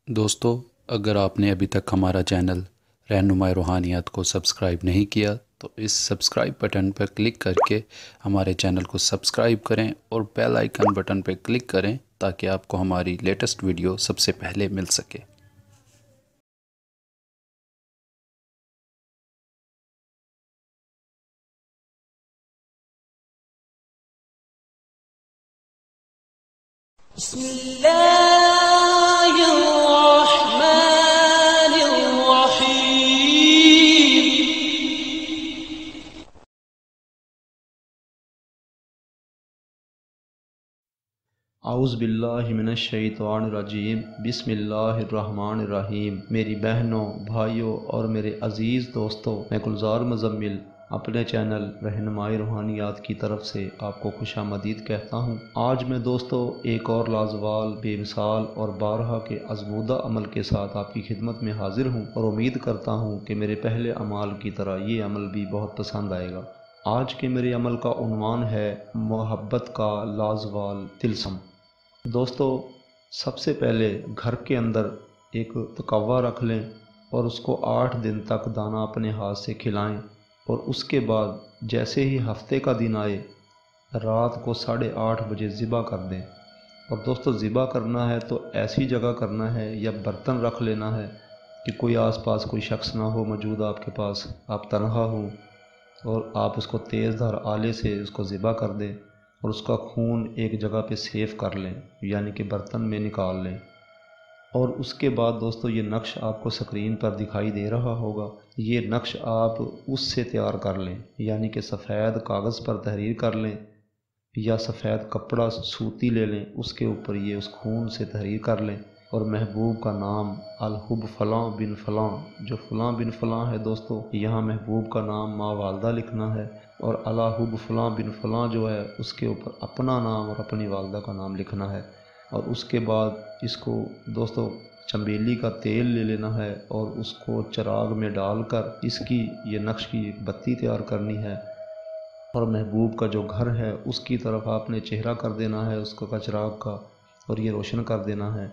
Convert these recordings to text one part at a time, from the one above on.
दोस्तों, अगर आपने अभी तक हमारा चैनल रहनुमा-ए-रूहानियात को सब्सक्राइब नहीं किया तो इस सब्सक्राइब बटन पर क्लिक करके हमारे चैनल को सब्सक्राइब करें और बेल आइकन बटन पर क्लिक करें ताकि आपको हमारी लेटेस्ट वीडियो सबसे पहले मिल सके। आउज़ बिल्लाहि मिनश शैतानिर-रजीम। बिस्मिल्लाहिर्रहमानिर्रहीम। मेरी बहनों, भाइयों और मेरे अज़ीज़ दोस्तों, मैं गुलजार मुज़म्मिल अपने चैनल रहनुमा-ए-रूहानियात की तरफ से आपको खुशामदीद कहता हूँ। आज मैं दोस्तों एक और लाजवाब, बेमिसाल और बारहा के आज़मूदा अमल के साथ आपकी खिदमत में हाजिर हूँ और उम्मीद करता हूँ कि मेरे पहले अमाल की तरह ये अमल भी बहुत पसंद आएगा। आज के मेरे अमल का उन्वान है मुहब्बत का लाजवाब तिलस्म। दोस्तों, सबसे पहले घर के अंदर एक तकवा रख लें और उसको 8 दिन तक दाना अपने हाथ से खिलाएं और उसके बाद जैसे ही हफ्ते का दिन आए रात को 8:30 बजे ज़िबा कर दें। और दोस्तों, ज़िबा करना है तो ऐसी जगह करना है या बर्तन रख लेना है कि कोई आसपास कोई शख्स ना हो मौजूद आपके पास, आप तन्हा हो और आप उसको तेज़ धार आले से उसको ज़िबा कर दें और उसका खून एक जगह पे सेव कर लें, यानी कि बर्तन में निकाल लें। और उसके बाद दोस्तों, ये नक्श आपको स्क्रीन पर दिखाई दे रहा होगा। ये नक्श आप उससे तैयार कर लें, यानी कि सफ़ेद कागज़ पर तहरीर कर लें या सफ़ेद कपड़ा सूती ले लें, उसके ऊपर ये उस खून से तहरीर कर लें और महबूब का नाम अल-हुब फ़लाँ बिन फ़लाँ, जो फ़लाँ बिन फ़लाँ है दोस्तों, यहाँ महबूब का नाम माँ वालदा लिखना है और अला हुब फ़लाँ बिन फ़लाँ जो है उसके ऊपर अपना नाम और अपनी वालदा का नाम लिखना है। और उसके बाद इसको दोस्तों चमेली का तेल ले लेना है और उसको चिराग में डालकर इसकी ये नक्श की एक बत्ती तैयार करनी है और महबूब का जो घर है उसकी तरफ आपने चेहरा कर देना है उसका चिराग का और ये रोशन कर देना है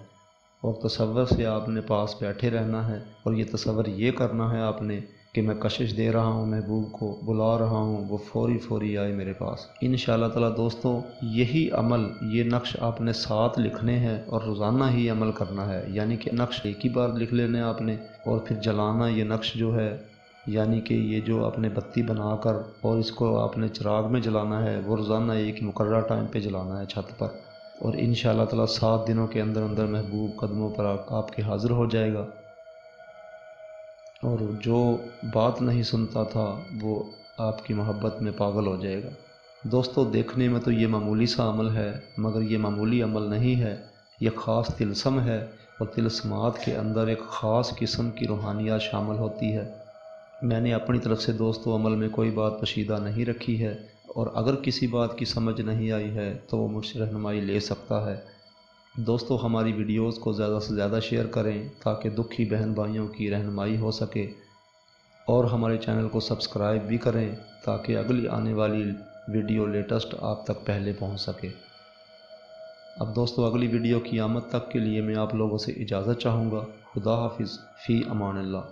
और तसव्वुर से आपने पास बैठे रहना है और ये तसव्वुर ये करना है आपने कि मैं कशिश दे रहा हूँ, महबूब को बुला रहा हूँ, वो फ़ौरी आए मेरे पास। इंशाअल्लाह ताला दोस्तों, यही अमल, ये नक्श आपने 7 लिखने हैं और रोज़ाना ही अमल करना है, यानी कि नक्श एक ही बार लिख लेने आपने और फिर जलाना ये नक्श जो है, यानी कि ये जो आपने बत्ती बनाकर और इसको आपने चिराग में जलाना है, वो रोज़ाना एक मुकर्रर टाइम पे जलाना है छत पर। और इंशाअल्लाह ताला 7 दिनों के अंदर अंदर महबूब कदमों पर आपके हाज़िर हो जाएगा और जो बात नहीं सुनता था वो आपकी मोहब्बत में पागल हो जाएगा। दोस्तों, देखने में तो ये मामूली सा अमल है, मगर ये मामूली अमल नहीं है, ये ख़ास तिलस्म है और तिलस्मात के अंदर एक ख़ास किस्म की रूहानियात शामिल होती है। मैंने अपनी तरफ से दोस्तों अमल में कोई बात पोशीदा नहीं रखी है और अगर किसी बात की समझ नहीं आई है तो वो मुझसे रहनुमाई ले सकता है। दोस्तों, हमारी वीडियोस को ज़्यादा से ज़्यादा शेयर करें ताकि दुखी बहन भाइयों की रहनुमाई हो सके और हमारे चैनल को सब्सक्राइब भी करें ताकि अगली आने वाली वीडियो लेटेस्ट आप तक पहले पहुंच सके। अब दोस्तों, अगली वीडियो की आमद तक के लिए मैं आप लोगों से इजाज़त चाहूँगा। खुदा हाफिज़, फ़ी अमान अल्लाह।